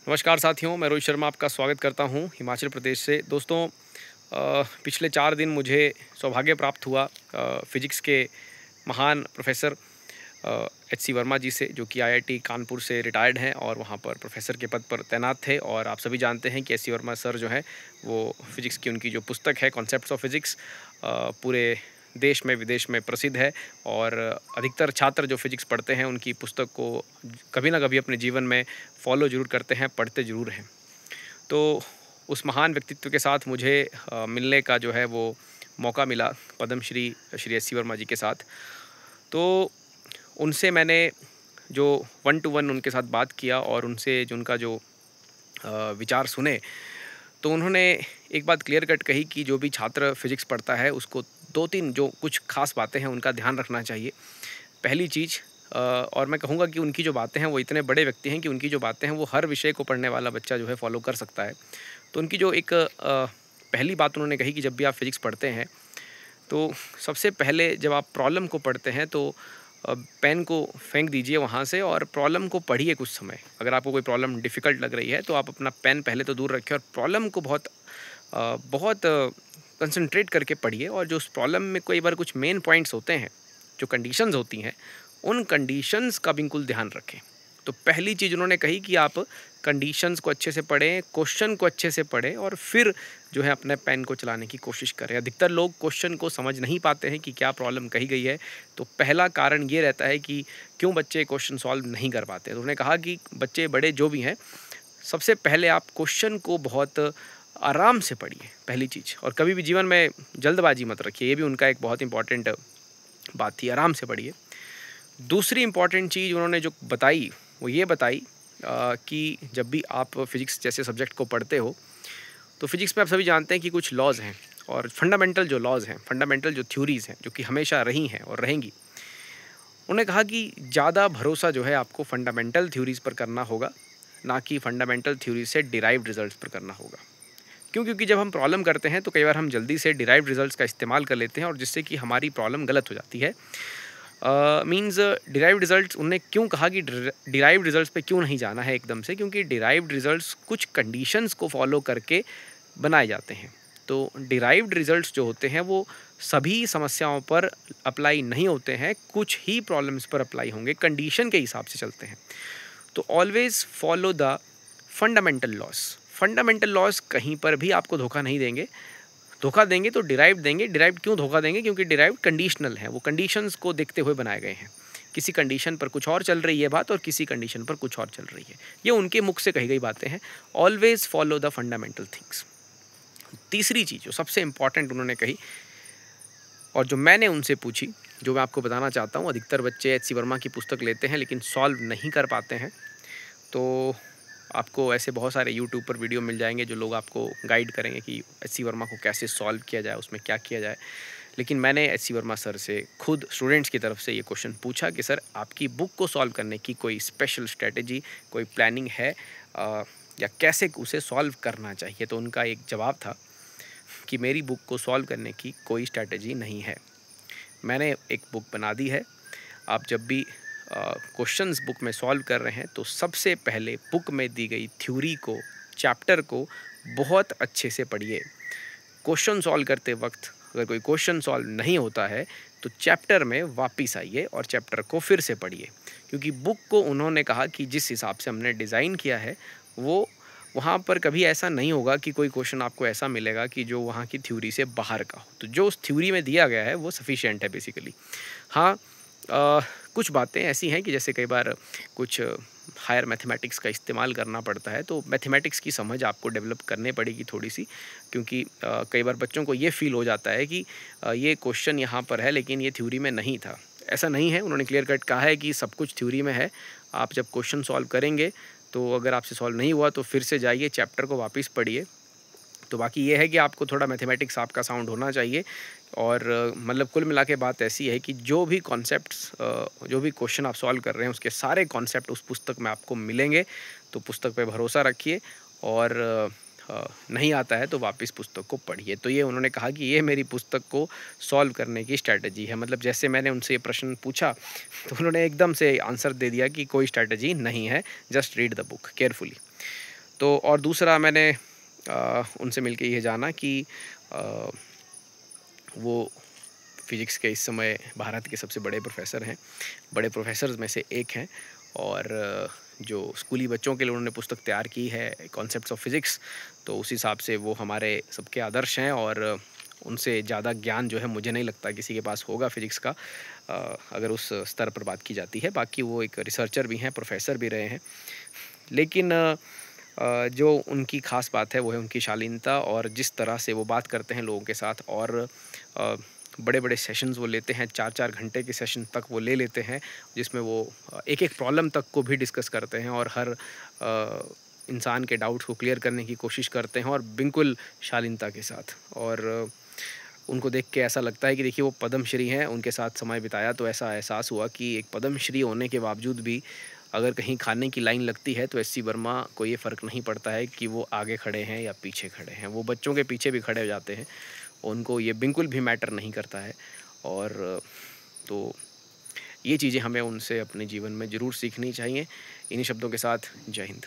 नमस्कार साथियों, मैं रोहित शर्मा आपका स्वागत करता हूं हिमाचल प्रदेश से। दोस्तों, पिछले 4 दिन मुझे सौभाग्य प्राप्त हुआ फ़िज़िक्स के महान प्रोफ़ेसर एच.सी. वर्मा जी से, जो कि आईआईटी कानपुर से रिटायर्ड हैं और वहां पर प्रोफ़ेसर के पद पर तैनात थे। और आप सभी जानते हैं कि एच.सी. वर्मा सर जो हैं, वो फ़िज़िक्स की उनकी जो पुस्तक है कॉन्सेप्ट्स ऑफ फ़िज़िक्स, पूरे देश में विदेश में प्रसिद्ध है। और अधिकतर छात्र जो फ़िज़िक्स पढ़ते हैं उनकी पुस्तक को कभी ना कभी अपने जीवन में फ़ॉलो ज़रूर करते हैं, पढ़ते ज़रूर हैं। तो उस महान व्यक्तित्व के साथ मुझे मिलने का जो है वो मौका मिला, पद्मश्री श्री एच.सी. वर्मा जी के साथ। तो उनसे मैंने जो 1 टू 1 उनके साथ बात किया और उनसे जो उनका जो विचार सुने, तो उन्होंने एक बात क्लियर कट कही कि जो भी छात्र फ़िज़िक्स पढ़ता है उसको 2-3 जो कुछ ख़ास बातें हैं उनका ध्यान रखना चाहिए। पहली चीज़, और मैं कहूँगा कि उनकी जो बातें हैं वो इतने बड़े व्यक्ति हैं कि उनकी जो बातें हैं वो हर विषय को पढ़ने वाला बच्चा जो है फ़ॉलो कर सकता है। तो उनकी जो एक पहली बात उन्होंने कही कि जब भी आप फ़िज़िक्स पढ़ते हैं, तो सबसे पहले जब आप प्रॉब्लम को पढ़ते हैं तो पेन को फेंक दीजिए वहाँ से और प्रॉब्लम को पढ़िए कुछ समय। अगर आपको कोई प्रॉब्लम डिफ़िकल्ट लग रही है तो आप अपना पेन पहले तो दूर रखें और प्रॉब्लम को बहुत कंसंट्रेट करके पढ़िए। और जो उस प्रॉब्लम में कई बार कुछ मेन पॉइंट्स होते हैं, जो कंडीशंस होती हैं, उन कंडीशंस का बिल्कुल ध्यान रखें। तो पहली चीज़ उन्होंने कही कि आप कंडीशंस को अच्छे से पढ़ें, क्वेश्चन को अच्छे से पढ़ें और फिर जो है अपने पेन को चलाने की कोशिश करें। अधिकतर लोग क्वेश्चन को समझ नहीं पाते हैं कि क्या प्रॉब्लम कही गई है। तो पहला कारण ये रहता है कि क्यों बच्चे क्वेश्चन सॉल्व नहीं कर पाते। तो उन्होंने कहा कि बच्चे बड़े जो भी हैं, सबसे पहले आप क्वेश्चन को बहुत आराम से पढ़िए, पहली चीज़। और कभी भी जीवन में जल्दबाजी मत रखिए, ये भी उनका एक बहुत इंपॉर्टेंट बात थी, आराम से पढ़िए। दूसरी इम्पॉर्टेंट चीज़ उन्होंने जो बताई, वो ये बताई कि जब भी आप फ़िज़िक्स जैसे सब्जेक्ट को पढ़ते हो, तो फ़िज़िक्स में आप सभी जानते हैं कि कुछ लॉज़ हैं और फंडामेंटल जो लॉज़ हैं, फंडामेंटल जो थ्योरीज़ हैं, जो कि हमेशा रही हैं और रहेंगी। उन्होंने कहा कि ज़्यादा भरोसा जो है आपको फंडामेंटल थ्योरीज़ पर करना होगा, ना कि फंडामेंटल थ्योरी से डिराइव्ड रिज़ल्ट्स पर करना होगा। क्यों? क्योंकि जब हम प्रॉब्लम करते हैं तो कई बार हम जल्दी से डिराइव्ड रिज़ल्ट्स का इस्तेमाल कर लेते हैं और जिससे कि हमारी प्रॉब्लम गलत हो जाती है। मीन्स डिराइव्ड रिज़ल्ट्स, उन्होंने क्यों कहा कि डिराइव्ड रिज़ल्ट्स पे क्यों नहीं जाना है एकदम से, क्योंकि डिराइव्ड रिज़ल्ट्स कुछ कंडीशंस को फॉलो करके बनाए जाते हैं। तो डिराइव्ड रिज़ल्ट्स जो होते हैं वो सभी समस्याओं पर अप्लाई नहीं होते हैं, कुछ ही प्रॉब्लम्स पर अप्लाई होंगे, कंडीशन के हिसाब से चलते हैं। तो always follow the fundamental laws. Fundamental laws कहीं पर भी आपको धोखा नहीं देंगे। धोखा देंगे तो डिराइव्ड देंगे। डिराइव्ड क्यों धोखा देंगे? क्योंकि डिराइव्ड कंडीशनल है, वो कंडीशंस को देखते हुए बनाए गए हैं। किसी कंडीशन पर कुछ और चल रही है बात और किसी कंडीशन पर कुछ और चल रही है। ये उनके मुख से कही गई बातें हैं। Always follow the fundamental things. तीसरी चीज़ जो सबसे इम्पॉर्टेंट उन्होंने कही और जो मैंने उनसे पूछी, जो मैं आपको बताना चाहता हूँ, अधिकतर बच्चे एच.सी. वर्मा की पुस्तक लेते हैं लेकिन सॉल्व नहीं कर पाते हैं। तो आपको ऐसे बहुत सारे यूट्यूब पर वीडियो मिल जाएंगे जो लोग आपको गाइड करेंगे कि एच.सी. वर्मा को कैसे सॉल्व किया जाए, उसमें क्या किया जाए। लेकिन मैंने एच.सी. वर्मा सर से खुद स्टूडेंट्स की तरफ से ये क्वेश्चन पूछा कि सर, आपकी बुक को सॉल्व करने की कोई स्पेशल स्ट्रेटजी, कोई प्लानिंग है या कैसे उसे सॉल्व करना चाहिए? तो उनका एक जवाब था कि मेरी बुक को सॉल्व करने की कोई स्ट्रैटेजी नहीं है। मैंने एक बुक बना दी है। आप जब भी क्वेश्चंस बुक में सॉल्व कर रहे हैं तो सबसे पहले बुक में दी गई थ्योरी को, चैप्टर को बहुत अच्छे से पढ़िए। क्वेश्चन सॉल्व करते वक्त अगर कोई क्वेश्चन सॉल्व नहीं होता है तो चैप्टर में वापस आइए और चैप्टर को फिर से पढ़िए। क्योंकि बुक को उन्होंने कहा कि जिस हिसाब से हमने डिज़ाइन किया है, वो वहाँ पर कभी ऐसा नहीं होगा कि कोई क्वेश्चन आपको ऐसा मिलेगा कि जो वहाँ की थ्योरी से बाहर का हो। तो जो उस थ्योरी में दिया गया है वो सफिशिएंट है बेसिकली। हाँ, कुछ बातें ऐसी हैं कि जैसे कई बार कुछ हायर मैथमेटिक्स का इस्तेमाल करना पड़ता है, तो मैथमेटिक्स की समझ आपको डेवलप करनी पड़ेगी थोड़ी-सी। क्योंकि कई बार बच्चों को ये फ़ील हो जाता है कि ये क्वेश्चन यहाँ पर है लेकिन ये थ्योरी में नहीं था। ऐसा नहीं है, उन्होंने क्लियर कट कहा है कि सब कुछ थ्योरी में है। आप जब क्वेश्चन सॉल्व करेंगे तो अगर आपसे सॉल्व नहीं हुआ तो फिर से जाइए, चैप्टर को वापस पढ़िए। तो बाकी ये है कि आपको थोड़ा मैथमेटिक्स आपका साउंड होना चाहिए। और मतलब कुल मिला के बात ऐसी है कि जो भी कॉन्सेप्ट्स, जो भी क्वेश्चन आप सॉल्व कर रहे हैं उसके सारे कॉन्सेप्ट उस पुस्तक में आपको मिलेंगे। तो पुस्तक पे भरोसा रखिए और नहीं आता है तो वापस पुस्तक को पढ़िए। तो ये उन्होंने कहा कि ये मेरी पुस्तक को सॉल्व करने की स्ट्रैटेजी है। मतलब जैसे मैंने उनसे ये प्रश्न पूछा तो उन्होंने एकदम से आंसर दे दिया कि कोई स्ट्रैटेजी नहीं है, just read the book carefully. तो और दूसरा मैंने उनसे मिलके ये जाना कि अ, वो फ़िज़िक्स के इस समय भारत के सबसे बड़े प्रोफ़ेसर हैं, बड़े प्रोफ़ेसर्स में से एक हैं। और जो स्कूली बच्चों के लिए उन्होंने पुस्तक तैयार की है कॉन्सेप्ट्स ऑफ फ़िज़िक्स, तो उस हिसाब से वो हमारे सबके आदर्श हैं। और उनसे ज़्यादा ज्ञान जो है मुझे नहीं लगता किसी के पास होगा फ़िज़िक्स का, अगर उस स्तर पर बात की जाती है। बाकी वो एक रिसर्चर भी हैं, प्रोफ़ेसर भी रहे हैं। लेकिन जो उनकी ख़ास बात है वो है उनकी शालीनता और जिस तरह से वो बात करते हैं लोगों के साथ। और अ, बड़े-बड़े सेशंस वो लेते हैं, 4-4 घंटे के सेशन तक वो ले लेते हैं, जिसमें वो एक-एक प्रॉब्लम तक को भी डिस्कस करते हैं और हर इंसान के डाउट्स को क्लियर करने की कोशिश करते हैं और बिल्कुल शालीनता के साथ। और उनको देख के ऐसा लगता है कि देखिए वो पद्मश्री हैं, उनके साथ समय बिताया तो ऐसा एहसास हुआ कि एक पद्मश्री होने के बावजूद भी अगर कहीं खाने की लाइन लगती है तो एससी वर्मा को ये फ़र्क नहीं पड़ता है कि वो आगे खड़े हैं या पीछे खड़े हैं। वो बच्चों के पीछे भी खड़े हो जाते हैं, उनको ये बिल्कुल भी मैटर नहीं करता है। और तो ये चीज़ें हमें उनसे अपने जीवन में ज़रूर सीखनी चाहिए। इन्हीं शब्दों के साथ जय हिंद।